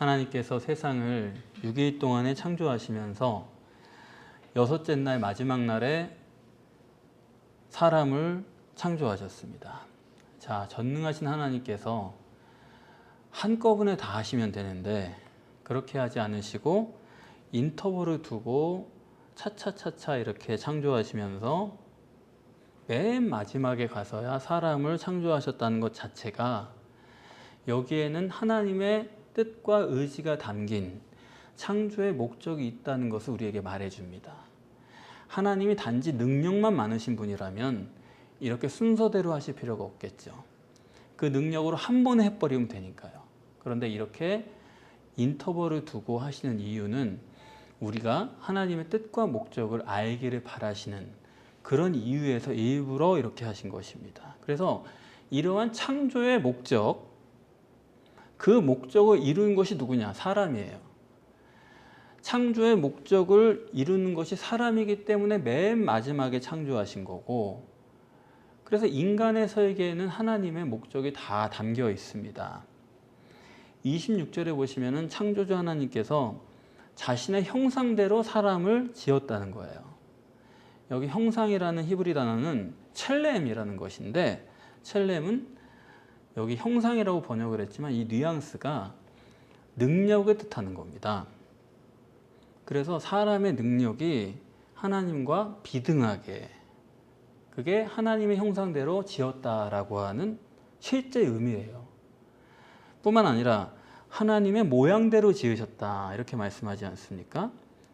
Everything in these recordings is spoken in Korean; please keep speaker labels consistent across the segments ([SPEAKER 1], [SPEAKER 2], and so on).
[SPEAKER 1] 하나님께서 세상을 6일 동안에 창조하시면서 여섯째 날 마지막 날에 사람을 창조하셨습니다. 자, 전능하신 하나님께서 한꺼번에 다 하시면 되는데 그렇게 하지 않으시고 인터벌을 두고 차차차차 이렇게 창조하시면서 맨 마지막에 가서야 사람을 창조하셨다는 것 자체가 여기에는 하나님의 뜻과 의지가 담긴 창조의 목적이 있다는 것을 우리에게 말해줍니다. 하나님이 단지 능력만 많으신 분이라면 이렇게 순서대로 하실 필요가 없겠죠. 그 능력으로 한 번에 해버리면 되니까요. 그런데 이렇게 인터벌을 두고 하시는 이유는 우리가 하나님의 뜻과 목적을 알기를 바라시는 그런 이유에서 일부러 이렇게 하신 것입니다. 그래서 이러한 창조의 목적, 그 목적을 이루는 것이 누구냐? 사람이에요. 창조의 목적을 이루는 것이 사람이기 때문에 맨 마지막에 창조하신 거고, 그래서 인간의 설계에는 하나님의 목적이 다 담겨 있습니다. 26절에 보시면은 창조주 하나님께서 자신의 형상대로 사람을 지었다는 거예요. 여기 형상이라는 히브리 단어는 첼렘이라는 것인데, 첼렘은 여기 형상이라고 번역을 했지만 이 뉘앙스가 능력을 뜻하는 겁니다. 그래서 사람의 능력이 하나님과 비등하게, 그게 하나님의 형상대로 지었다라고 하는 실제 의미예요. 뿐만 아니라 하나님의 모양대로 지으셨다 이렇게 말씀하지 않습니까?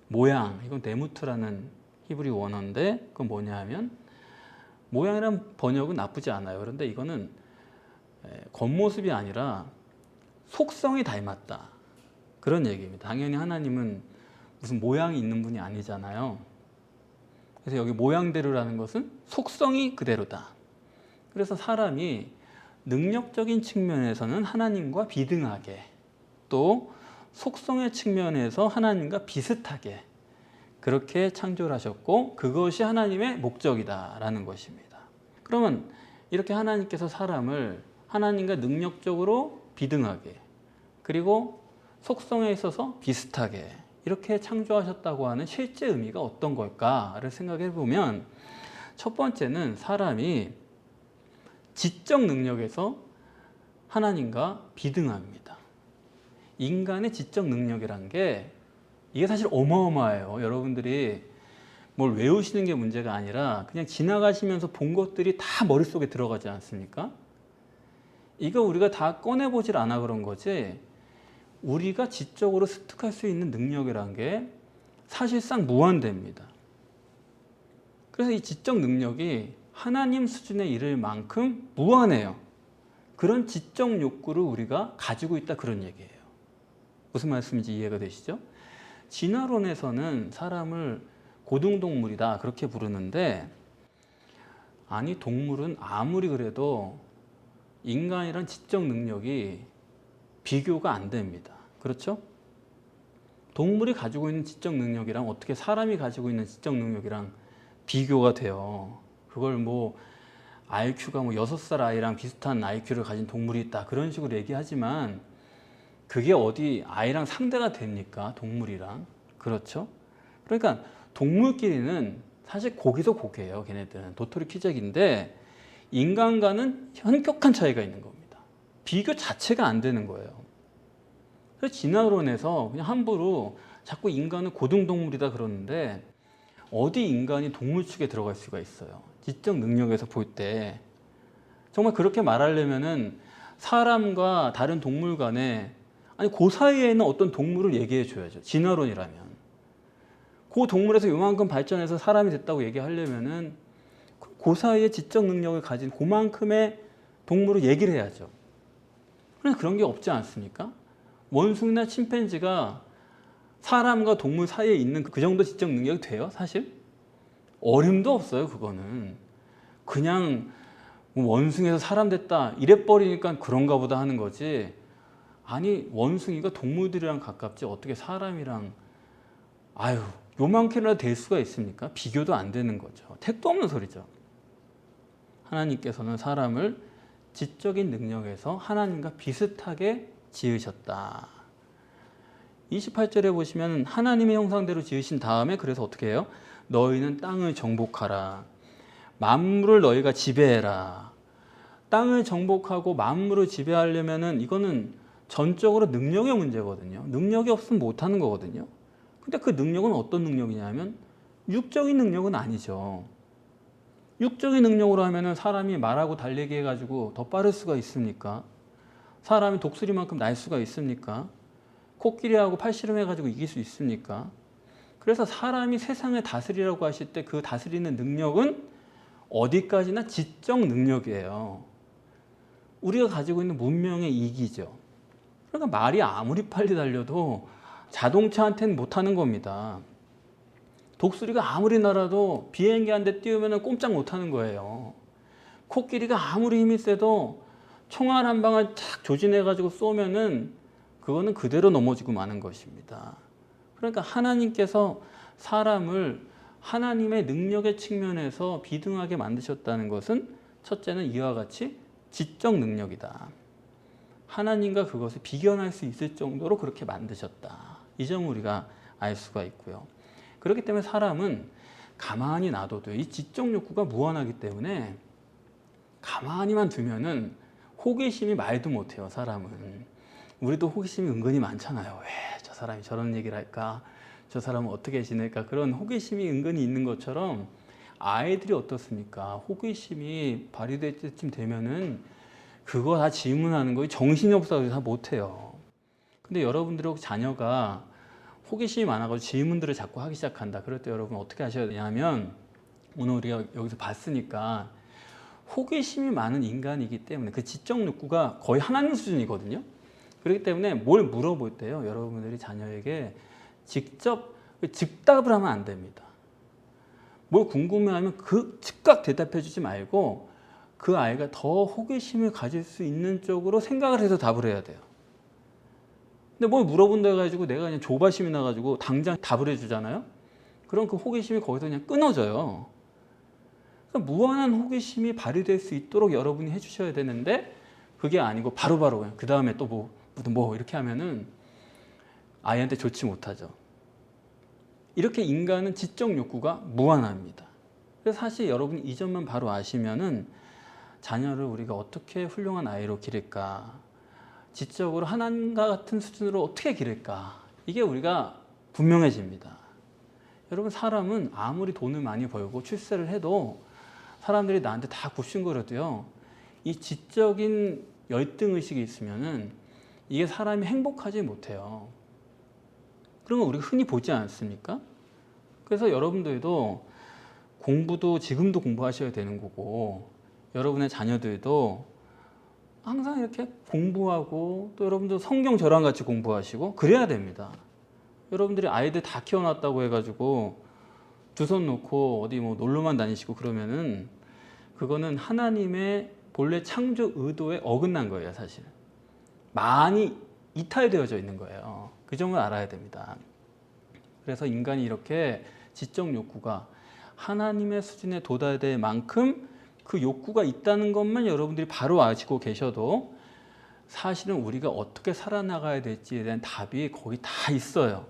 [SPEAKER 1] 모양, 이건 데무트라는 히브리 원어인데 그건 뭐냐 하면, 모양이란 번역은 나쁘지 않아요. 그런데 이거는 겉모습이 아니라 속성이 닮았다 그런 얘기입니다. 당연히 하나님은 무슨 모양이 있는 분이 아니잖아요. 그래서 여기 모양대로라는 것은 속성이 그대로다. 그래서 사람이 능력적인 측면에서는 하나님과 비등하게, 또 속성의 측면에서 하나님과 비슷하게 그렇게 창조를 하셨고, 그것이 하나님의 목적이다라는 것입니다. 그러면 이렇게 하나님께서 사람을 하나님과 능력적으로 비등하게, 그리고 속성에 있어서 비슷하게 이렇게 창조하셨다고 하는 실제 의미가 어떤 걸까를 생각해 보면, 첫 번째는 사람이 지적 능력에서 하나님과 비등합니다. 인간의 지적 능력이란 게 이게 사실 어마어마해요. 여러분들이 뭘 외우시는 게 문제가 아니라 그냥 지나가시면서 본 것들이 다 머릿속에 들어가지 않습니까? 이거 우리가 다 꺼내보질 않아 그런 거지, 우리가 지적으로 습득할 수 있는 능력이란 게 사실상 무한대입니다. 그래서 이 지적 능력이 하나님 수준에 이를 만큼 무한해요. 그런 지적 욕구를 우리가 가지고 있다 그런 얘기예요. 무슨 말씀인지 이해가 되시죠? 진화론에서는 사람을 고등동물이다 그렇게 부르는데, 아니 동물은 아무리 그래도 인간이란 지적 능력이 비교가 안 됩니다. 그렇죠? 동물이 가지고 있는 지적 능력이랑 어떻게 사람이 가지고 있는 지적 능력이랑 비교가 돼요. 그걸 뭐 IQ가 뭐 6살 아이랑 비슷한 IQ를 가진 동물이 있다 그런 식으로 얘기하지만 그게 어디 아이랑 상대가 됩니까? 동물이랑. 그렇죠? 그러니까 동물끼리는 사실 고기도 고기예요. 걔네들은 도토리 키재기인데 인간과는 현격한 차이가 있는 겁니다. 비교 자체가 안 되는 거예요. 그래서 진화론에서 그냥 함부로 자꾸 인간은 고등동물이다 그러는데, 어디 인간이 동물 축에 들어갈 수가 있어요? 지적 능력에서 볼 때 정말 그렇게 말하려면은 사람과 다른 동물 간에, 아니 그 사이에는 어떤 동물을 얘기해 줘야죠. 진화론이라면 그 동물에서 요만큼 발전해서 사람이 됐다고 얘기하려면은 그 사이에 지적 능력을 가진 그만큼의 동물을 얘기를 해야죠. 그런데 그런 게 없지 않습니까? 원숭이나 침팬지가 사람과 동물 사이에 있는 그 정도 지적 능력이 돼요? 사실 어림도 없어요. 그거는 그냥 원숭이에서 사람 됐다 이래버리니까 그런가 보다 하는 거지, 아니 원숭이가 동물들이랑 가깝지 어떻게 사람이랑 아유 요만큼이라도 될 수가 있습니까? 비교도 안 되는 거죠. 택도 없는 소리죠. 하나님께서는 사람을 지적인 능력에서 하나님과 비슷하게 지으셨다. 28절에 보시면 하나님의 형상대로 지으신 다음에 그래서 어떻게 해요? 너희는 땅을 정복하라. 만물을 너희가 지배해라. 땅을 정복하고 만물을 지배하려면은 이거는 전적으로 능력의 문제거든요. 능력이 없으면 못하는 거거든요. 근데 그 능력은 어떤 능력이냐면 육적인 능력은 아니죠. 육적인 능력으로 하면은 사람이 말하고 달리기 해가지고 더 빠를 수가 있습니까? 사람이 독수리만큼 날 수가 있습니까? 코끼리하고 팔씨름 해가지고 이길 수 있습니까? 그래서 사람이 세상을 다스리라고 하실 때 그 다스리는 능력은 어디까지나 지적 능력이에요. 우리가 가지고 있는 문명의 이기죠. 그러니까 말이 아무리 빨리 달려도 자동차한테는 못하는 겁니다. 독수리가 아무리 날아도 비행기 한 대 띄우면 꼼짝 못하는 거예요. 코끼리가 아무리 힘이 세도 총알 한 방을 탁 조진해가지고 쏘면은 그거는 그대로 넘어지고 마는 것입니다. 그러니까 하나님께서 사람을 하나님의 능력의 측면에서 비등하게 만드셨다는 것은 첫째는 이와 같이 지적 능력이다. 하나님과 그것을 비견할 수 있을 정도로 그렇게 만드셨다. 이 점을 우리가 알 수가 있고요. 그렇기 때문에 사람은 가만히 놔둬도 이 지적 욕구가 무한하기 때문에 가만히만 두면은 호기심이 말도 못해요. 사람은. 우리도 호기심이 은근히 많잖아요. 왜 저 사람이 저런 얘기를 할까? 저 사람은 어떻게 지낼까? 그런 호기심이 은근히 있는 것처럼 아이들이 어떻습니까? 호기심이 발휘될 때쯤 되면은 그거 다 질문하는 거 정신이 없어서 다 못해요. 근데 여러분들의 자녀가 호기심이 많아가지고 질문들을 자꾸 하기 시작한다. 그럴 때 여러분 어떻게 하셔야 되냐면 오늘 우리가 여기서 봤으니까 호기심이 많은 인간이기 때문에 그 지적 욕구가 거의 하나님 수준이거든요. 그렇기 때문에 뭘 물어볼 때요, 여러분들이 자녀에게 직접 즉답을 하면 안 됩니다. 뭘 궁금해하면 그 즉각 대답해 주지 말고 그 아이가 더 호기심을 가질 수 있는 쪽으로 생각을 해서 답을 해야 돼요. 근데 뭘 물어본다 해가지고 내가 그냥 조바심이 나가지고 당장 답을 해주잖아요. 그럼 그 호기심이 거기서 그냥 끊어져요. 그러니까 무한한 호기심이 발휘될 수 있도록 여러분이 해주셔야 되는데 그게 아니고 바로바로 그냥 그 다음에 또 뭐 이렇게 하면은 아이한테 좋지 못하죠. 이렇게 인간은 지적 욕구가 무한합니다. 그래서 사실 여러분이 이 점만 바로 아시면은 자녀를 우리가 어떻게 훌륭한 아이로 기를까, 지적으로 하나님과 같은 수준으로 어떻게 기를까, 이게 우리가 분명해집니다. 여러분, 사람은 아무리 돈을 많이 벌고 출세를 해도 사람들이 나한테 다 굽신거려도요, 이 지적인 열등의식이 있으면은 이게 사람이 행복하지 못해요. 그런 거 우리가 흔히 보지 않습니까? 그래서 여러분들도 공부도 지금도 공부하셔야 되는 거고, 여러분의 자녀들도 항상 이렇게 공부하고 또 여러분도 성경 저랑 같이 공부하시고 그래야 됩니다. 여러분들이 아이들 다 키워놨다고 해가지고 두 손 놓고 어디 뭐 놀러만 다니시고 그러면은 그거는 하나님의 본래 창조 의도에 어긋난 거예요. 사실 많이 이탈되어져 있는 거예요. 그 점을 알아야 됩니다. 그래서 인간이 이렇게 지적 욕구가 하나님의 수준에 도달될 만큼 그 욕구가 있다는 것만 여러분들이 바로 아시고 계셔도 사실은 우리가 어떻게 살아나가야 될지에 대한 답이 거기 다 있어요.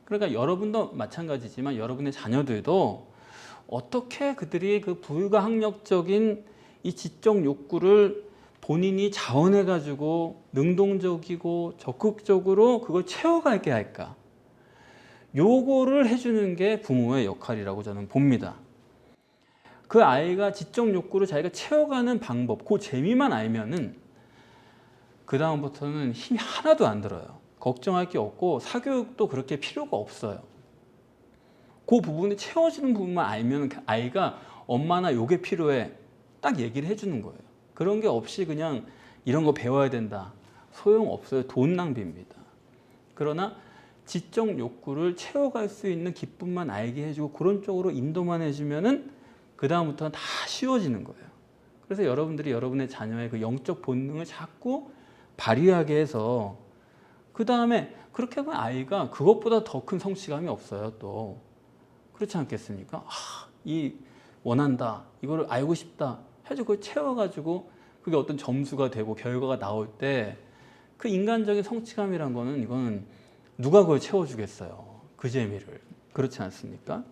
[SPEAKER 1] 그러니까 여러분도 마찬가지지만 여러분의 자녀들도 어떻게 그들이 그 불가항력적인 이 지적 욕구를 본인이 자원해 가지고 능동적이고 적극적으로 그걸 채워가게 할까, 요거를 해주는 게 부모의 역할이라고 저는 봅니다. 그 아이가 지적 욕구를 자기가 채워가는 방법, 그 재미만 알면은 그 다음부터는 힘이 하나도 안 들어요. 걱정할 게 없고 사교육도 그렇게 필요가 없어요. 그 부분이 채워지는 부분만 알면 그 아이가 엄마나 요게 필요해 딱 얘기를 해주는 거예요. 그런 게 없이 그냥 이런 거 배워야 된다, 소용없어요. 돈 낭비입니다. 그러나 지적 욕구를 채워갈 수 있는 기쁨만 알게 해주고 그런 쪽으로 인도만 해주면은 그 다음부터는 다 쉬워지는 거예요. 그래서 여러분들이 여러분의 자녀의 그 영적 본능을 자꾸 발휘하게 해서 그 다음에 그렇게 하면 아이가 그것보다 더 큰 성취감이 없어요. 또 그렇지 않겠습니까? 이 원한다, 이거를 알고 싶다 해주고 그걸 채워가지고 그게 어떤 점수가 되고 결과가 나올 때 그 인간적인 성취감이란 거는 이거는 누가 그걸 채워주겠어요? 그 재미를. 그렇지 않습니까?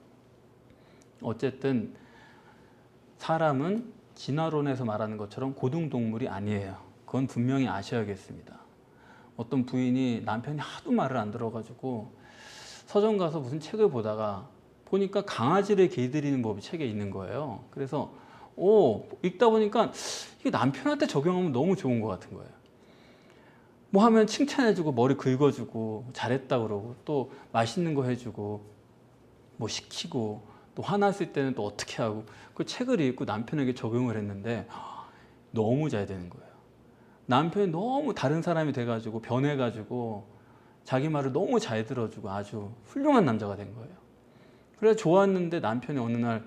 [SPEAKER 1] 어쨌든 사람은 진화론에서 말하는 것처럼 고등동물이 아니에요. 그건 분명히 아셔야겠습니다. 어떤 부인이 남편이 하도 말을 안 들어가지고 서점 가서 무슨 책을 보다가 보니까 강아지를 길들이는 법이 책에 있는 거예요. 그래서 읽다 보니까 이게 남편한테 적용하면 너무 좋은 것 같은 거예요. 뭐 하면 칭찬해주고 머리 긁어주고 잘했다 그러고 또 맛있는 거 해주고 뭐 시키고 또 화났을 때는 또 어떻게 하고 그 책을 읽고 남편에게 적용을 했는데 너무 잘 되는 거예요. 남편이 너무 다른 사람이 돼가지고 변해가지고 자기 말을 너무 잘 들어주고 아주 훌륭한 남자가 된 거예요. 그래서 좋았는데 남편이 어느 날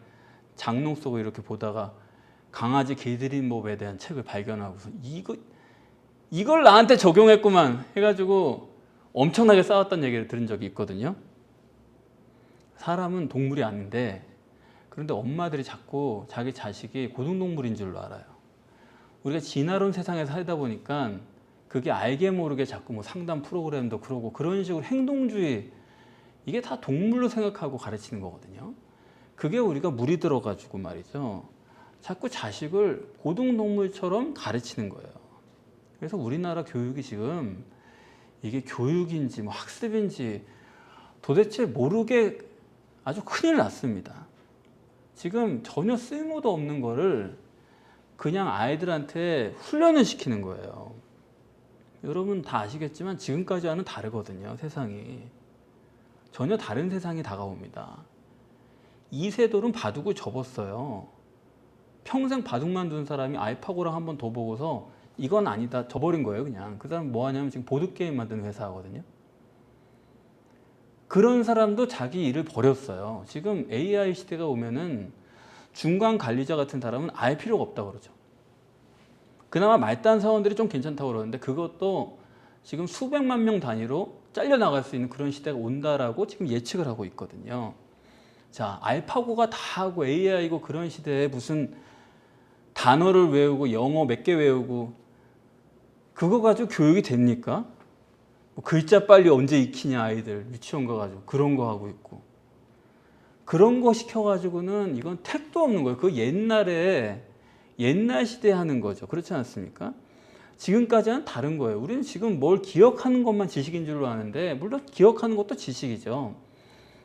[SPEAKER 1] 장롱 속을 이렇게 보다가 강아지 길들이는 법에 대한 책을 발견하고서 이걸 나한테 적용했구만 해가지고 엄청나게 싸웠다는 얘기를 들은 적이 있거든요. 사람은 동물이 아닌데 그런데 엄마들이 자꾸 자기 자식이 고등동물인 줄로 알아요. 우리가 진화론 세상에 살다 보니까 그게 알게 모르게 자꾸 뭐 상담 프로그램도 그러고 그런 식으로 행동주의 이게 다 동물로 생각하고 가르치는 거거든요. 그게 우리가 물이 들어가지고 말이죠. 자꾸 자식을 고등동물처럼 가르치는 거예요. 그래서 우리나라 교육이 지금 이게 교육인지 뭐 학습인지 도대체 모르게 아주 큰일 났습니다. 지금 전혀 쓸모도 없는 거를 그냥 아이들한테 훈련을 시키는 거예요. 여러분 다 아시겠지만 지금까지와는 다르거든요. 세상이. 전혀 다른 세상이 다가옵니다. 이세돌은 바둑을 접었어요. 평생 바둑만 둔 사람이 알파고랑 한 번 더 보고서 이건 아니다 접어버린 거예요. 그냥 그 사람 뭐 하냐면 지금 보드게임 만드는 회사 하거든요. 그런 사람도 자기 일을 버렸어요. 지금 AI 시대가 오면은 중간 관리자 같은 사람은 알 필요가 없다고 그러죠. 그나마 말단 사원들이 좀 괜찮다고 그러는데 그것도 지금 수백만 명 단위로 잘려나갈 수 있는 그런 시대가 온다라고 지금 예측을 하고 있거든요. 자, 알파고가 다 하고 AI고 그런 시대에 무슨 단어를 외우고 영어 몇 개 외우고 그거 가지고 교육이 됩니까? 뭐 글자 빨리 언제 익히냐 아이들 유치원 가가지고 그런 거 하고 있고 그런 거 시켜가지고는 이건 택도 없는 거예요. 그 옛날 시대에 하는 거죠. 그렇지 않습니까? 지금까지는 다른 거예요. 우리는 지금 뭘 기억하는 것만 지식인 줄로 아는데 물론 기억하는 것도 지식이죠.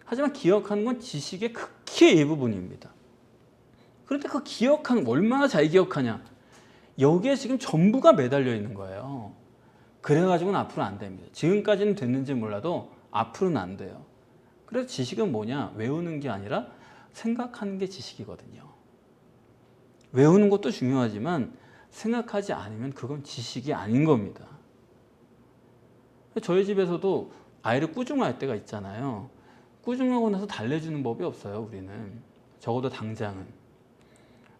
[SPEAKER 1] 하지만 기억하는 건 지식의 극히 일부분입니다. 그런데 그 기억하는 거 얼마나 잘 기억하냐 여기에 지금 전부가 매달려 있는 거예요. 그래가지고는 앞으로 안 됩니다. 지금까지는 됐는지 몰라도 앞으로는 안 돼요. 그래서 지식은 뭐냐? 외우는 게 아니라 생각하는 게 지식이거든요. 외우는 것도 중요하지만 생각하지 않으면 그건 지식이 아닌 겁니다. 저희 집에서도 아이를 꾸중할 때가 있잖아요. 꾸중하고 나서 달래주는 법이 없어요. 우리는 적어도 당장은.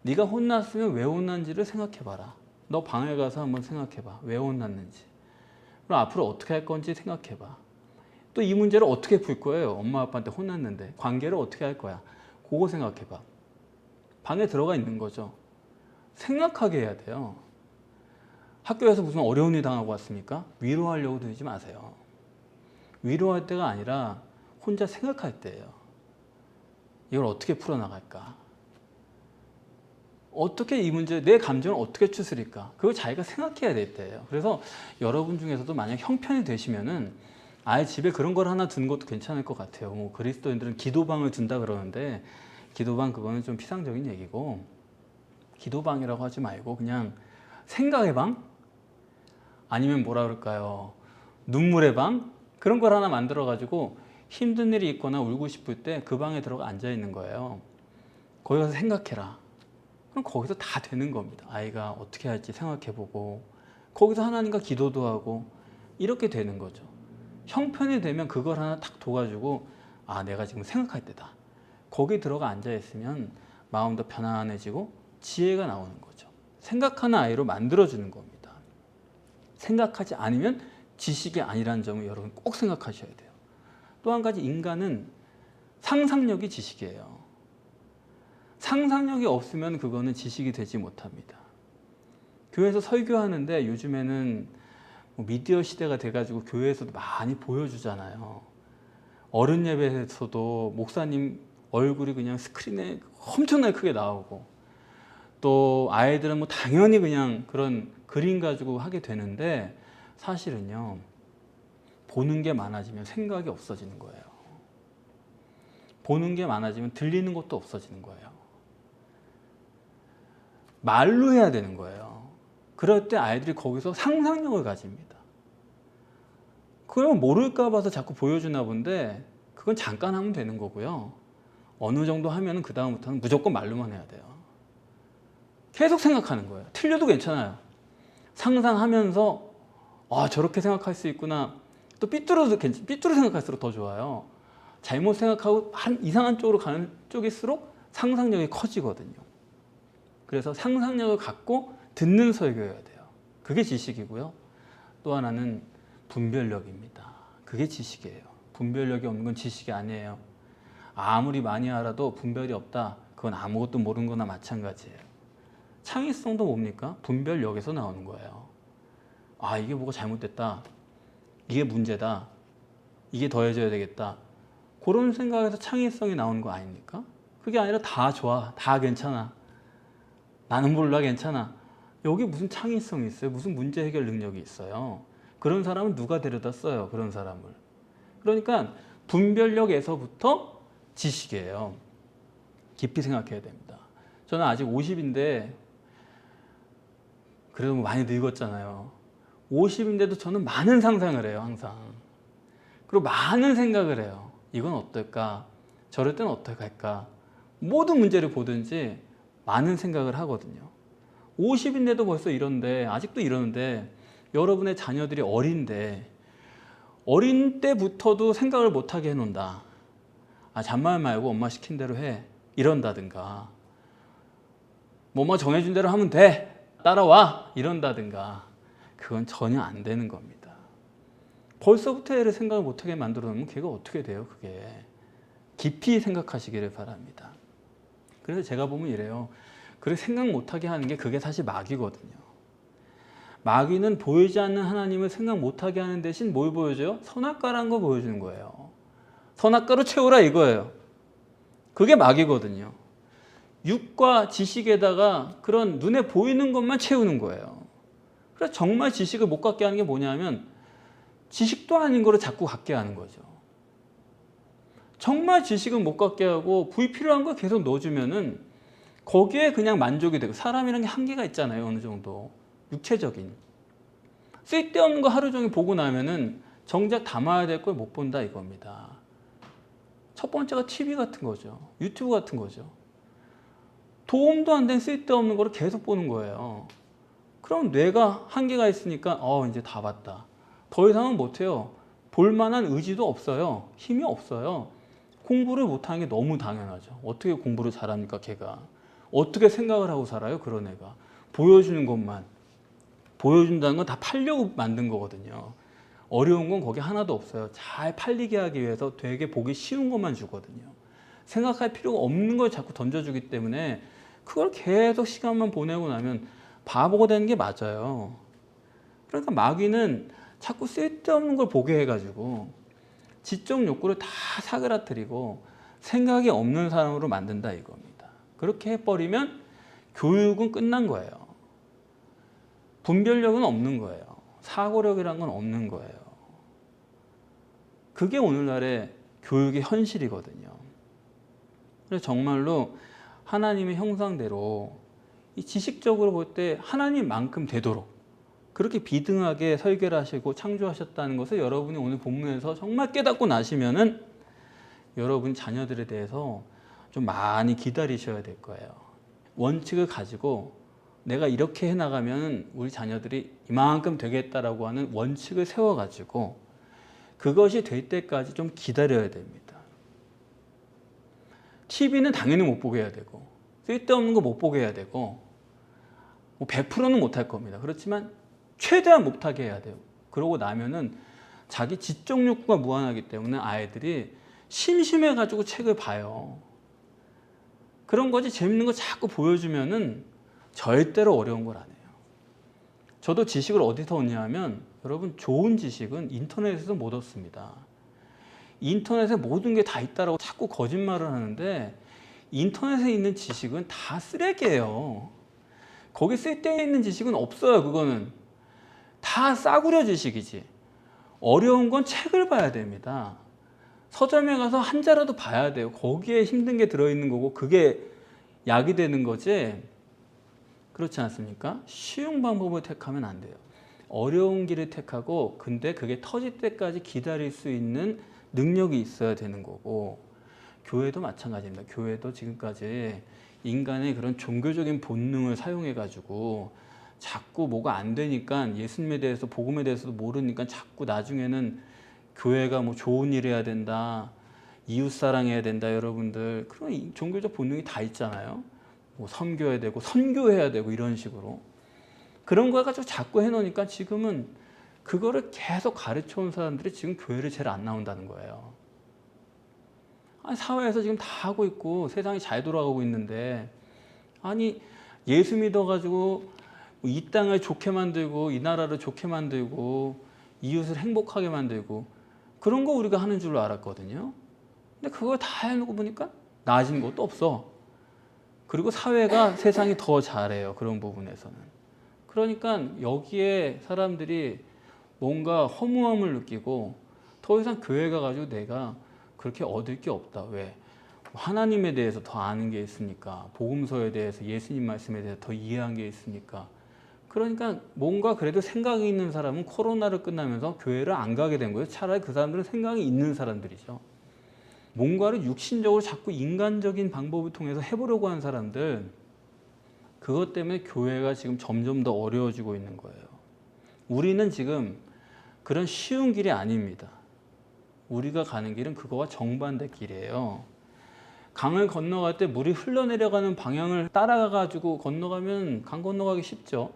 [SPEAKER 1] 네가 혼났으면 왜 혼난지를 생각해봐라. 너 방에 가서 한번 생각해봐. 왜 혼났는지. 그럼 앞으로 어떻게 할 건지 생각해봐. 또 이 문제를 어떻게 풀 거예요? 엄마 아빠한테 혼났는데 관계를 어떻게 할 거야? 그거 생각해봐. 방에 들어가 있는 거죠. 생각하게 해야 돼요. 학교에서 무슨 어려운 일 당하고 왔습니까? 위로하려고 들지 마세요. 위로할 때가 아니라 혼자 생각할 때예요. 이걸 어떻게 풀어나갈까? 어떻게 이 문제, 내 감정을 어떻게 추스릴까? 그걸 자기가 생각해야 될 때예요. 그래서 여러분 중에서도 만약 형편이 되시면은 아예 집에 그런 걸 하나 두는 것도 괜찮을 것 같아요. 뭐 그리스도인들은 기도방을 둔다 그러는데 기도방 그거는 좀 피상적인 얘기고 기도방이라고 하지 말고 그냥 생각의 방? 아니면 뭐라 그럴까요? 눈물의 방? 그런 걸 하나 만들어 가지고 힘든 일이 있거나 울고 싶을 때 그 방에 들어가 앉아 있는 거예요. 거기 가서 생각해라. 그럼 거기서 다 되는 겁니다. 아이가 어떻게 할지 생각해보고 거기서 하나님과 기도도 하고 이렇게 되는 거죠. 형편이 되면 그걸 하나 탁 둬가지고 아 내가 지금 생각할 때다. 거기 들어가 앉아있으면 마음도 편안해지고 지혜가 나오는 거죠. 생각하는 아이로 만들어주는 겁니다. 생각하지 않으면 지식이 아니라는 점을 여러분 꼭 생각하셔야 돼요. 또 한 가지 인간은 상상력이 지식이에요. 상상력이 없으면 그거는 지식이 되지 못합니다. 교회에서 설교하는데 요즘에는 뭐 미디어 시대가 돼가지고 교회에서도 많이 보여주잖아요. 어른 예배에서도 목사님 얼굴이 그냥 스크린에 엄청나게 크게 나오고, 또 아이들은 뭐 당연히 그냥 그런 그림 가지고 하게 되는데, 사실은요, 보는 게 많아지면 생각이 없어지는 거예요. 보는 게 많아지면 들리는 것도 없어지는 거예요. 말로 해야 되는 거예요. 그럴 때 아이들이 거기서 상상력을 가집니다. 그러면 모를까 봐서 자꾸 보여주나 본데, 그건 잠깐 하면 되는 거고요. 어느 정도 하면 그 다음부터는 무조건 말로만 해야 돼요. 계속 생각하는 거예요. 틀려도 괜찮아요. 상상하면서 저렇게 생각할 수 있구나. 또 삐뚤어 생각할수록 더 좋아요. 잘못 생각하고 한 이상한 쪽으로 가는 쪽일수록 상상력이 커지거든요. 그래서 상상력을 갖고 듣는 설교여야 돼요. 그게 지식이고요. 또 하나는 분별력입니다. 그게 지식이에요. 분별력이 없는 건 지식이 아니에요. 아무리 많이 알아도 분별이 없다. 그건 아무것도 모르는 거나 마찬가지예요. 창의성도 뭡니까? 분별력에서 나오는 거예요. 이게 뭐가 잘못됐다. 이게 문제다. 이게 더해져야 되겠다. 그런 생각에서 창의성이 나오는 거 아닙니까? 그게 아니라 다 좋아. 다 괜찮아. 나는 몰라 괜찮아. 여기 무슨 창의성이 있어요? 무슨 문제 해결 능력이 있어요? 그런 사람은 누가 데려다 써요? 그런 사람을. 그러니까 분별력에서부터 지식이에요. 깊이 생각해야 됩니다. 저는 아직 50인데 그래도 많이 늙었잖아요. 50인데도 저는 많은 상상을 해요. 항상. 그리고 많은 생각을 해요. 이건 어떨까? 저럴 때는 어떻게 할까? 모든 문제를 보든지 많은 생각을 하거든요. 50인데도 벌써 이런데, 아직도 이러는데, 여러분의 자녀들이 어린데, 어린 때부터도 생각을 못하게 해놓는다. 잔말 말고 엄마 시킨 대로 해. 이런다든가. 뭐 엄마 정해준 대로 하면 돼. 따라와. 이런다든가. 그건 전혀 안 되는 겁니다. 벌써부터 애를 생각을 못하게 만들어 놓으면 걔가 어떻게 돼요, 그게. 깊이 생각하시기를 바랍니다. 그래서 제가 보면 이래요. 그렇게 생각 못하게 하는 게 그게 사실 마귀거든요. 마귀는 보이지 않는 하나님을 생각 못하게 하는 대신 뭘 보여줘요? 선악과라는 거 보여주는 거예요. 선악과로 채우라 이거예요. 그게 마귀거든요. 육과 지식에다가 그런 눈에 보이는 것만 채우는 거예요. 그래서 정말 지식을 못 갖게 하는 게 뭐냐면 지식도 아닌 거를 자꾸 갖게 하는 거죠. 정말 지식은 못 갖게 하고 불필요한 거 계속 넣어주면은 거기에 그냥 만족이 되고, 사람이라는 게 한계가 있잖아요. 어느 정도 육체적인 쓸데없는 거 하루 종일 보고 나면은 정작 담아야 될 걸 못 본다 이겁니다. 첫 번째가 TV 같은 거죠. 유튜브 같은 거죠. 도움도 안 된 쓸데없는 거를 계속 보는 거예요. 그럼 뇌가 한계가 있으니까 이제 다 봤다. 더 이상은 못해요. 볼만한 의지도 없어요. 힘이 없어요. 공부를 못하는 게 너무 당연하죠. 어떻게 공부를 잘합니까, 걔가. 어떻게 생각을 하고 살아요, 그런 애가. 보여주는 것만. 보여준다는 건 다 팔려고 만든 거거든요. 어려운 건 거기 하나도 없어요. 잘 팔리게 하기 위해서 되게 보기 쉬운 것만 주거든요. 생각할 필요가 없는 걸 자꾸 던져주기 때문에 그걸 계속 시간만 보내고 나면 바보가 되는 게 맞아요. 그러니까 마귀는 자꾸 쓸데없는 걸 보게 해가지고 지적 욕구를 다 사그라뜨리고 생각이 없는 사람으로 만든다 이겁니다. 그렇게 해버리면 교육은 끝난 거예요. 분별력은 없는 거예요. 사고력이란 건 없는 거예요. 그게 오늘날의 교육의 현실이거든요. 그래서 정말로 하나님의 형상대로 이 지식적으로 볼 때 하나님만큼 되도록 그렇게 비등하게 설계를 하시고 창조하셨다는 것을 여러분이 오늘 본문에서 정말 깨닫고 나시면은 여러분 자녀들에 대해서 좀 많이 기다리셔야 될 거예요. 원칙을 가지고 내가 이렇게 해나가면 우리 자녀들이 이만큼 되겠다라고 하는 원칙을 세워가지고 그것이 될 때까지 좀 기다려야 됩니다. TV는 당연히 못 보게 해야 되고 쓸데없는 거 못 보게 해야 되고 뭐 100%는 못할 겁니다. 그렇지만 최대한 못하게 해야 돼요. 그러고 나면은 자기 지적 욕구가 무한하기 때문에 아이들이 심심해가지고 책을 봐요. 그런 거지 재밌는 거 자꾸 보여주면은 절대로 어려운 걸 안 해요. 저도 지식을 어디서 얻냐면 여러분, 좋은 지식은 인터넷에서 못 얻습니다. 인터넷에 모든 게 다 있다라고 자꾸 거짓말을 하는데, 인터넷에 있는 지식은 다 쓰레기예요. 거기 쓸데있는 지식은 없어요. 그거는 다 싸구려 지식이지. 어려운 건 책을 봐야 됩니다. 서점에 가서 한자라도 봐야 돼요. 거기에 힘든 게 들어있는 거고 그게 약이 되는 거지. 그렇지 않습니까? 쉬운 방법을 택하면 안 돼요. 어려운 길을 택하고, 근데 그게 터질 때까지 기다릴 수 있는 능력이 있어야 되는 거고, 교회도 마찬가지입니다. 교회도 지금까지 인간의 그런 종교적인 본능을 사용해 가지고 자꾸 뭐가 안 되니까, 예수님에 대해서, 복음에 대해서도 모르니까 자꾸 나중에는 교회가 뭐 좋은 일 해야 된다, 이웃 사랑해야 된다, 여러분들 그런 종교적 본능이 다 있잖아요. 뭐 섬겨야 되고 선교해야 되고 이런 식으로 그런 거 가지고 자꾸 해놓으니까 지금은 그거를 계속 가르쳐 온 사람들이 지금 교회를 제일 안 나온다는 거예요. 아니, 사회에서 지금 다 하고 있고 세상이 잘 돌아가고 있는데, 아니 예수 믿어가지고 이 땅을 좋게 만들고 이 나라를 좋게 만들고 이웃을 행복하게 만들고 그런 거 우리가 하는 줄로 알았거든요. 근데 그걸 다 해놓고 보니까 나아진 것도 없어. 그리고 사회가 세상이 더 잘해요. 그런 부분에서는. 그러니까 여기에 사람들이 뭔가 허무함을 느끼고 더 이상 교회 가가지고 내가 그렇게 얻을 게 없다. 왜? 하나님에 대해서 더 아는 게 있으니까, 복음서에 대해서, 예수님 말씀에 대해서 더 이해한 게 있으니까. 그러니까 뭔가 그래도 생각이 있는 사람은 코로나를 끝나면서 교회를 안 가게 된 거예요. 차라리 그 사람들은 생각이 있는 사람들이죠. 뭔가를 육신적으로 자꾸 인간적인 방법을 통해서 해보려고 하는 사람들, 그것 때문에 교회가 지금 점점 더 어려워지고 있는 거예요. 우리는 지금 그런 쉬운 길이 아닙니다. 우리가 가는 길은 그거와 정반대 길이에요. 강을 건너갈 때 물이 흘러내려가는 방향을 따라가가지고 건너가면 강 건너가기 쉽죠.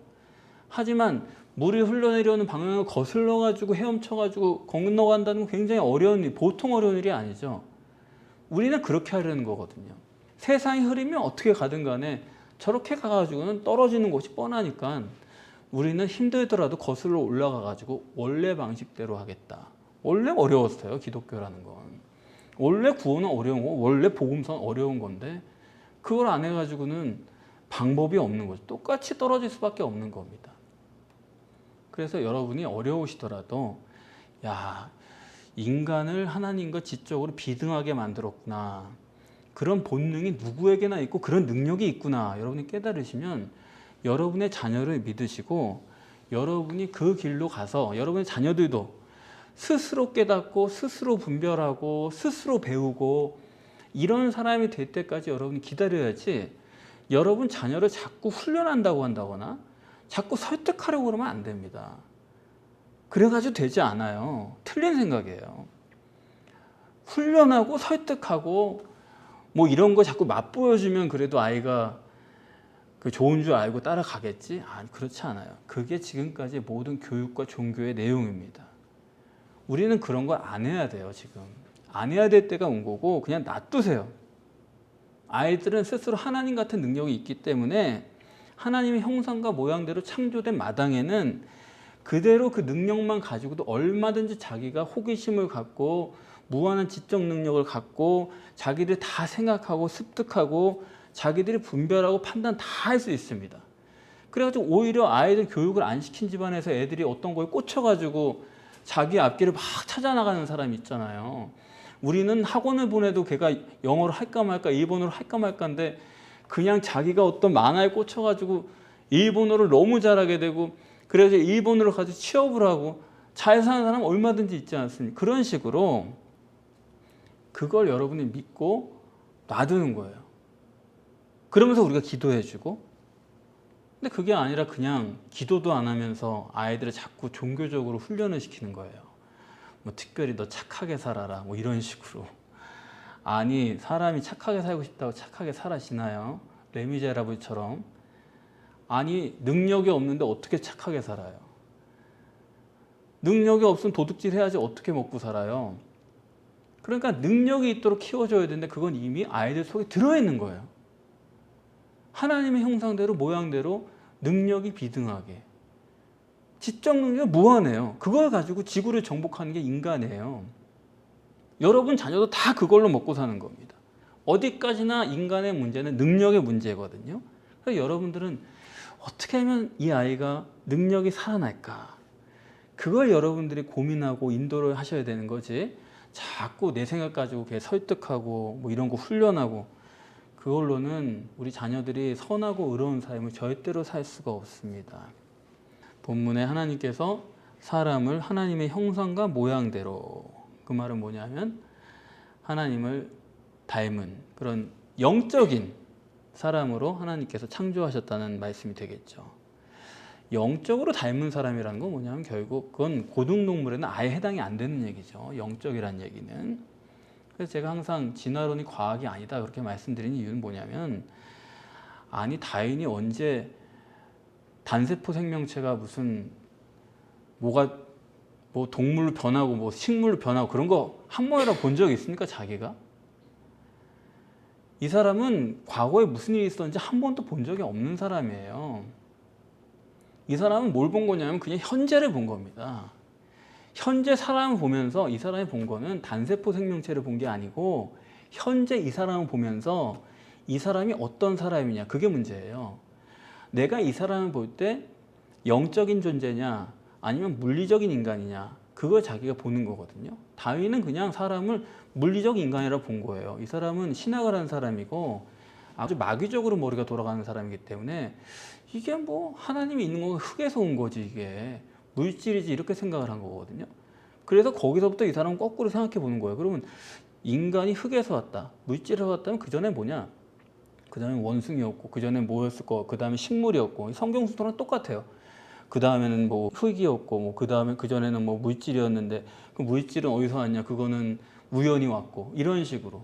[SPEAKER 1] 하지만 물이 흘러내려오는 방향을 거슬러가지고 헤엄쳐가지고 건너간다는 건 굉장히 어려운 일, 보통 어려운 일이 아니죠. 우리는 그렇게 하려는 거거든요. 세상이 흐리면 어떻게 가든 간에 저렇게 가가지고는 떨어지는 것이 뻔하니까 우리는 힘들더라도 거슬러 올라가가지고 원래 방식대로 하겠다. 원래 어려웠어요, 기독교라는 건. 원래 구원은 어려운 거, 원래 복음서는 어려운 건데 그걸 안 해가지고는 방법이 없는 거죠. 똑같이 떨어질 수밖에 없는 겁니다. 그래서 여러분이 어려우시더라도, 야, 인간을 하나님과 지적으로 비등하게 만들었구나, 그런 본능이 누구에게나 있고 그런 능력이 있구나, 여러분이 깨달으시면 여러분의 자녀를 믿으시고 여러분이 그 길로 가서 여러분의 자녀들도 스스로 깨닫고 스스로 분별하고 스스로 배우고 이런 사람이 될 때까지 여러분이 기다려야지, 여러분 자녀를 자꾸 훈련한다고 한다거나 자꾸 설득하려고 그러면 안 됩니다. 그래가지고 되지 않아요. 틀린 생각이에요. 훈련하고 설득하고 뭐 이런 거 자꾸 맛보여주면 그래도 아이가 그 좋은 줄 알고 따라가겠지? 그렇지 않아요. 그게 지금까지 모든 교육과 종교의 내용입니다. 우리는 그런 걸 안 해야 돼요. 지금 안 해야 될 때가 온 거고 그냥 놔두세요. 아이들은 스스로 하나님 같은 능력이 있기 때문에 하나님의 형상과 모양대로 창조된 마당에는 그대로 그 능력만 가지고도 얼마든지 자기가 호기심을 갖고 무한한 지적 능력을 갖고 자기들 다 생각하고 습득하고 자기들이 분별하고 판단 다 할 수 있습니다. 그래가지고 오히려 아이들 교육을 안 시킨 집안에서 애들이 어떤 거에 꽂혀가지고 자기 앞길을 막 찾아나가는 사람이 있잖아요. 우리는 학원을 보내도 걔가 영어를 할까 말까, 일본어를 할까 말까인데 그냥 자기가 어떤 만화에 꽂혀가지고 일본어를 너무 잘하게 되고, 그래서 일본어를 가지고 취업을 하고 잘 사는 사람 얼마든지 있지 않습니까? 그런 식으로 그걸 여러분이 믿고 놔두는 거예요. 그러면서 우리가 기도해주고, 근데 그게 아니라 그냥 기도도 안 하면서 아이들을 자꾸 종교적으로 훈련을 시키는 거예요. 뭐 특별히 너 착하게 살아라, 뭐 이런 식으로. 아니, 사람이 착하게 살고 싶다고 착하게 살아지나요? 레미제라블처럼. 아니, 능력이 없는데 어떻게 착하게 살아요? 능력이 없으면 도둑질 해야지 어떻게 먹고 살아요? 그러니까 능력이 있도록 키워줘야 되는데 그건 이미 아이들 속에 들어있는 거예요. 하나님의 형상대로 모양대로 능력이 비등하게. 지적 능력이 무한해요. 그걸 가지고 지구를 정복하는 게 인간이에요. 여러분 자녀도 다 그걸로 먹고 사는 겁니다. 어디까지나 인간의 문제는 능력의 문제거든요. 그래서 여러분들은 어떻게 하면 이 아이가 능력이 살아날까? 그걸 여러분들이 고민하고 인도를 하셔야 되는 거지. 자꾸 내 생각 가지고 걔 설득하고 뭐 이런 거 훈련하고 그걸로는 우리 자녀들이 선하고 의로운 삶을 절대로 살 수가 없습니다. 본문에 하나님께서 사람을 하나님의 형상과 모양대로, 그 말은 뭐냐면 하나님을 닮은 그런 영적인 사람으로 하나님께서 창조하셨다는 말씀이 되겠죠. 영적으로 닮은 사람이라는 건 뭐냐면 결국 그건 고등동물에는 아예 해당이 안 되는 얘기죠. 영적이란 얘기는. 그래서 제가 항상 진화론이 과학이 아니다 그렇게 말씀드리는 이유는 뭐냐면, 아니 다윈이 언제 단세포 생명체가 무슨 뭐가 뭐 동물로 변하고 뭐 식물로 변하고 그런 거 한 번이라도 본 적이 있습니까 자기가? 이 사람은 과거에 무슨 일이 있었는지 한 번도 본 적이 없는 사람이에요. 이 사람은 뭘 본 거냐면 그냥 현재를 본 겁니다. 현재 사람을 보면서 이 사람이 본 거는 단세포 생명체를 본 게 아니고 현재 이 사람을 보면서 이 사람이 어떤 사람이냐, 그게 문제예요. 내가 이 사람을 볼 때 영적인 존재냐 아니면 물리적인 인간이냐, 그걸 자기가 보는 거거든요. 다윈은 그냥 사람을 물리적 인간이라 본 거예요. 이 사람은 신학을 한 사람이고 아주 마귀적으로 머리가 돌아가는 사람이기 때문에 이게 뭐 하나님이 있는 건 흙에서 온 거지, 이게 물질이지, 이렇게 생각을 한 거거든요. 그래서 거기서부터 이 사람은 거꾸로 생각해 보는 거예요. 그러면 인간이 흙에서 왔다, 물질에서 왔다면 그 전에 뭐냐, 그 다음에 원숭이였고, 그 전에 뭐였을 거, 그 다음에 식물이었고, 성경 순서랑 똑같아요. 그 다음에는 뭐 흙이었고, 뭐 그 다음에 그 전에는 뭐 물질이었는데 그 물질은 어디서 왔냐, 그거는 우연히 왔고, 이런 식으로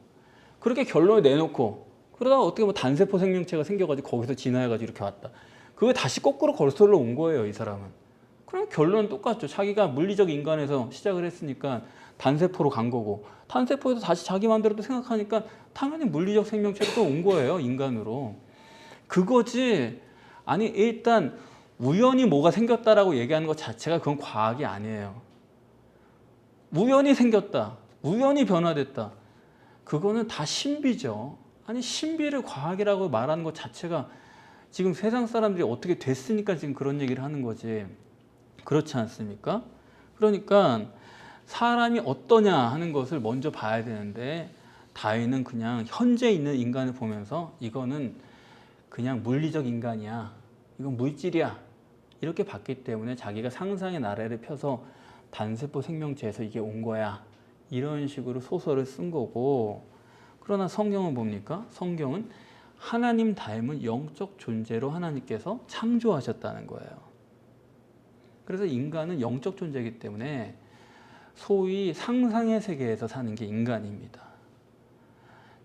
[SPEAKER 1] 그렇게 결론을 내놓고, 그러다가 어떻게 뭐 단세포 생명체가 생겨가지고 거기서 진화해가지고 이렇게 왔다, 그거 다시 거꾸로 걸설로 온 거예요 이 사람은. 그럼 결론은 똑같죠. 자기가 물리적 인간에서 시작을 했으니까 단세포로 간 거고, 단세포에서 다시 자기 마음대로 또 생각하니까 당연히 물리적 생명체로 또 온 거예요, 인간으로. 그거지. 아니 일단 우연히 뭐가 생겼다라고 얘기하는 것 자체가 그건 과학이 아니에요. 우연히 생겼다, 우연히 변화됐다, 그거는 다 신비죠. 아니 신비를 과학이라고 말하는 것 자체가 지금 세상 사람들이 어떻게 됐으니까 지금 그런 얘기를 하는 거지, 그렇지 않습니까? 그러니까 사람이 어떠냐 하는 것을 먼저 봐야 되는데, 다윈은 그냥 현재 있는 인간을 보면서 이거는 그냥 물리적 인간이야, 이건 물질이야, 이렇게 봤기 때문에 자기가 상상의 나래를 펴서 단세포 생명체에서 이게 온 거야, 이런 식으로 소설을 쓴 거고. 그러나 성경은 뭡니까? 성경은 하나님 닮은 영적 존재로 하나님께서 창조하셨다는 거예요. 그래서 인간은 영적 존재이기 때문에 소위 상상의 세계에서 사는 게 인간입니다.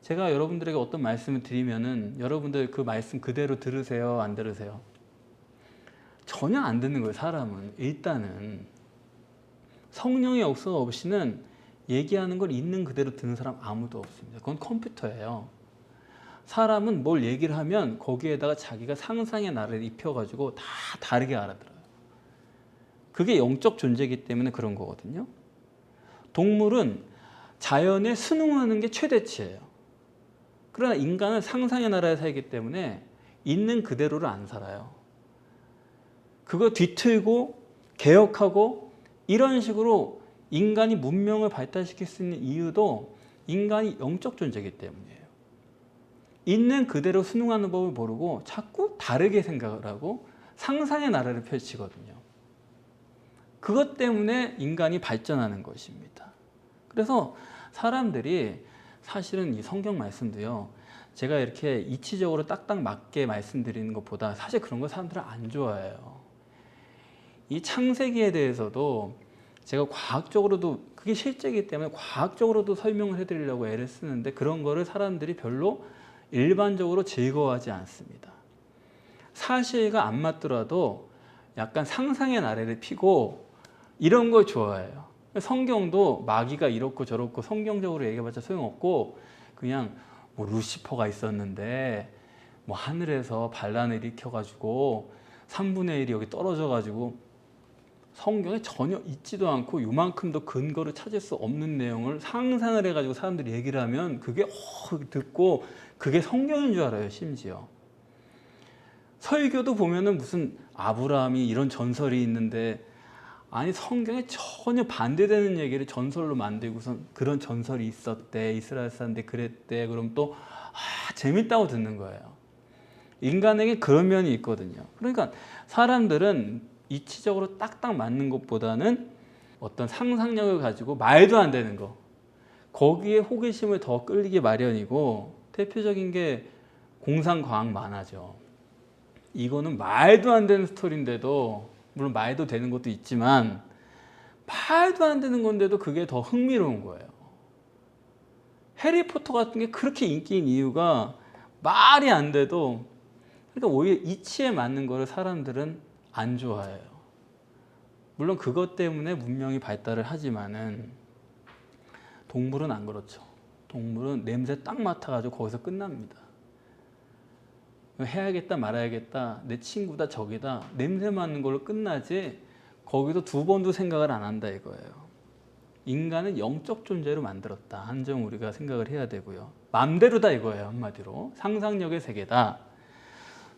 [SPEAKER 1] 제가 여러분들에게 어떤 말씀을 드리면은 여러분들 그 말씀 그대로 들으세요, 안 들으세요? 전혀 안 듣는 거예요. 사람은 일단은 성령의 역사 없이는 얘기하는 걸 있는 그대로 듣는 사람 아무도 없습니다. 그건 컴퓨터예요. 사람은 뭘 얘기를 하면 거기에다가 자기가 상상의 나를 입혀가지고 다 다르게 알아들어요. 그게 영적 존재이기 때문에 그런 거거든요. 동물은 자연에 순응하는 게 최대치예요. 그러나 인간은 상상의 나라에 살기 때문에 있는 그대로를 안 살아요. 그거 뒤틀고 개혁하고 이런 식으로 인간이 문명을 발달시킬 수 있는 이유도 인간이 영적 존재이기 때문이에요. 있는 그대로 순응하는 법을 모르고 자꾸 다르게 생각을 하고 상상의 나라를 펼치거든요. 그것 때문에 인간이 발전하는 것입니다. 그래서 사람들이 사실은 이 성경 말씀도요, 제가 이렇게 이치적으로 딱딱 맞게 말씀드리는 것보다 사실 그런 거 사람들은 안 좋아해요. 이 창세기에 대해서도 제가 과학적으로도 그게 실제이기 때문에 과학적으로도 설명을 해드리려고 애를 쓰는데 그런 거를 사람들이 별로 일반적으로 즐거워하지 않습니다. 사실과 안 맞더라도 약간 상상의 나래를 피고 이런 걸 좋아해요. 성경도 마귀가 이렇고 저렇고 성경적으로 얘기해봤자 소용없고, 그냥 뭐 루시퍼가 있었는데 뭐 하늘에서 반란을 일으켜가지고 3분의 1이 여기 떨어져가지고 성경에 전혀 있지도 않고 요만큼도 근거를 찾을 수 없는 내용을 상상을 해가지고 사람들이 얘기를 하면 그게 듣고 그게 성경인 줄 알아요. 심지어 설교도 보면은 무슨 아브라함이 이런 전설이 있는데, 아니 성경에 전혀 반대되는 얘기를 전설로 만들고선 그런 전설이 있었대, 이스라엘 사람들이 그랬대, 그럼 또 재밌다고 듣는 거예요. 인간에게 그런 면이 있거든요. 그러니까 사람들은 이치적으로 딱딱 맞는 것보다는 어떤 상상력을 가지고 말도 안 되는 거, 거기에 호기심을 더 끌리기 마련이고, 대표적인 게 공상과학 만화죠. 이거는 말도 안 되는 스토리인데도, 물론 말도 되는 것도 있지만 말도 안 되는 건데도 그게 더 흥미로운 거예요. 해리포터 같은 게 그렇게 인기인 이유가 말이 안 돼도, 그러니까 오히려 이치에 맞는 거를 사람들은 안 좋아해요. 물론 그것 때문에 문명이 발달을 하지만은 동물은 안 그렇죠. 동물은 냄새 딱 맡아가지고 거기서 끝납니다. 해야겠다 말아야겠다, 내 친구다 적이다, 냄새 맡는 걸로 끝나지 거기서 두 번도 생각을 안 한다 이거예요. 인간은 영적 존재로 만들었다, 한 점 우리가 생각을 해야 되고요. 맘대로다 이거예요. 한마디로 상상력의 세계다.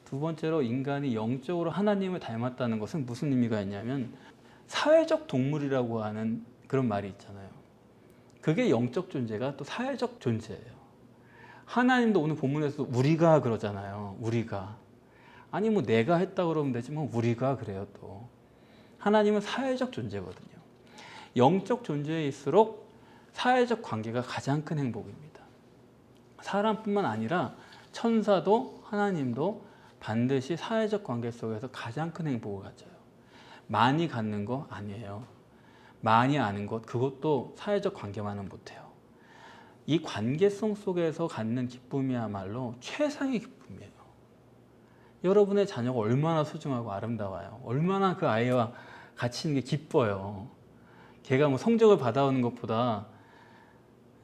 [SPEAKER 1] 두 번째로, 인간이 영적으로 하나님을 닮았다는 것은 무슨 의미가 있냐면, 사회적 동물이라고 하는 그런 말이 있잖아요. 그게 영적 존재가 또 사회적 존재예요. 하나님도 오늘 본문에서 우리가 그러잖아요. 우리가. 아니 뭐 내가 했다 그러면 되지 뭐 우리가 그래요. 또 하나님은 사회적 존재거든요. 영적 존재일수록 사회적 관계가 가장 큰 행복입니다. 사람뿐만 아니라 천사도 하나님도 반드시 사회적 관계 속에서 가장 큰 행복을 가져요. 많이 갖는 거 아니에요. 많이 아는 것, 그것도 사회적 관계만은 못해요. 이 관계성 속에서 갖는 기쁨이야말로 최상의 기쁨이에요. 여러분의 자녀가 얼마나 소중하고 아름다워요. 얼마나 그 아이와 같이 있는 게 기뻐요. 걔가 뭐 성적을 받아오는 것보다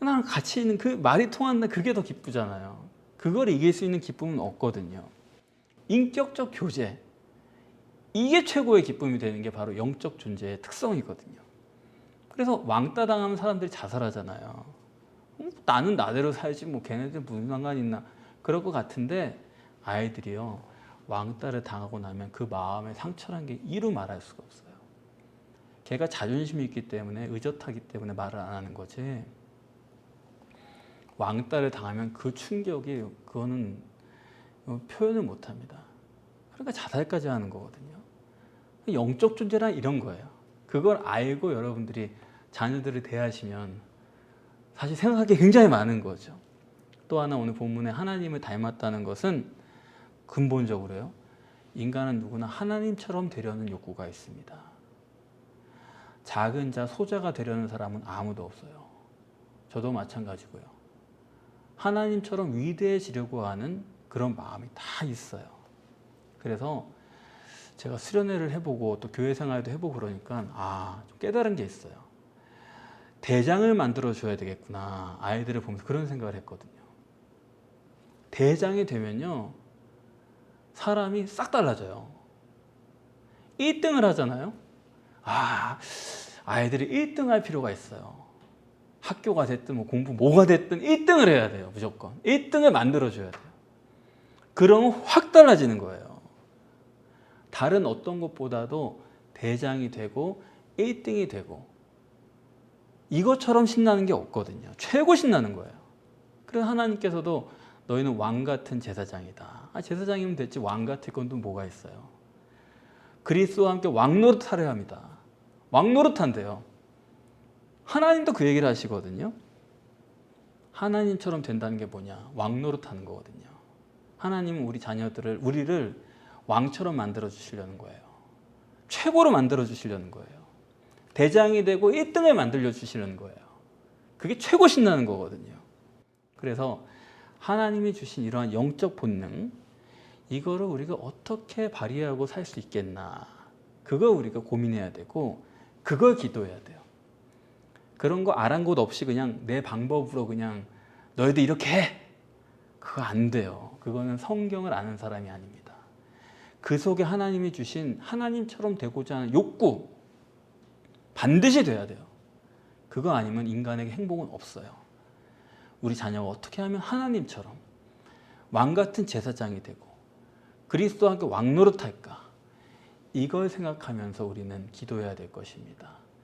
[SPEAKER 1] 나랑 같이 있는 그 말이 통한다, 그게 더 기쁘잖아요. 그걸 이길 수 있는 기쁨은 없거든요. 인격적 교제, 이게 최고의 기쁨이 되는 게 바로 영적 존재의 특성이거든요. 그래서 왕따 당하면 사람들이 자살하잖아요. 나는 나대로 살지 뭐 걔네들 무슨 상관이 있나, 그럴 것 같은데 아이들이요, 왕따를 당하고 나면 그 마음의 상처란 게 이루 말할 수가 없어요. 걔가 자존심이 있기 때문에, 의젓하기 때문에 말을 안 하는 거지, 왕따를 당하면 그 충격이, 그거는 표현을 못 합니다. 그러니까 자살까지 하는 거거든요. 영적 존재란 이런 거예요. 그걸 알고 여러분들이 자녀들을 대하시면 사실 생각할 게 굉장히 많은 거죠. 또 하나, 오늘 본문에 하나님을 닮았다는 것은 근본적으로요, 인간은 누구나 하나님처럼 되려는 욕구가 있습니다. 작은 자, 소자가 되려는 사람은 아무도 없어요. 저도 마찬가지고요. 하나님처럼 위대해지려고 하는 그런 마음이 다 있어요. 그래서 제가 수련회를 해보고 또 교회 생활도 해보고 그러니까 좀 깨달은 게 있어요. 대장을 만들어줘야 되겠구나, 아이들을 보면서 그런 생각을 했거든요. 대장이 되면요, 사람이 싹 달라져요. 1등을 하잖아요. 아이들이 1등 할 필요가 있어요. 학교가 됐든 뭐 공부 뭐가 됐든 1등을 해야 돼요. 무조건 1등을 만들어줘야 돼요. 그러면 확 달라지는 거예요. 다른 어떤 것보다도 대장이 되고 1등이 되고 이것처럼 신나는 게 없거든요. 최고 신나는 거예요. 그래서 하나님께서도 너희는 왕 같은 제사장이다. 제사장이면 됐지 왕 같을 건 또 뭐가 있어요. 그리스도와 함께 왕 노릇하려 합니다. 왕 노릇한대요. 하나님도 그 얘기를 하시거든요. 하나님처럼 된다는 게 뭐냐, 왕 노릇하는 거거든요. 하나님은 우리 자녀들을, 우리를 왕처럼 만들어 주시려는 거예요. 최고로 만들어 주시려는 거예요. 대장이 되고 1등을 만들어 주시려는 거예요. 그게 최고 신나는 거거든요. 그래서 하나님이 주신 이러한 영적 본능, 이거를 우리가 어떻게 발휘하고 살 수 있겠나, 그거 우리가 고민해야 되고 그걸 기도해야 돼요. 그런 거 아랑곳 없이 그냥 내 방법으로 그냥 너희들 이렇게 해, 그거 안 돼요. 그거는 성경을 아는 사람이 아닙니다. 그 속에 하나님이 주신 하나님처럼 되고자 하는 욕구, 반드시 돼야 돼요. 그거 아니면 인간에게 행복은 없어요. 우리 자녀가 어떻게 하면 하나님처럼 왕같은 제사장이 되고 그리스도와 함께 왕노릇할까? 이걸 생각하면서 우리는 기도해야 될 것입니다.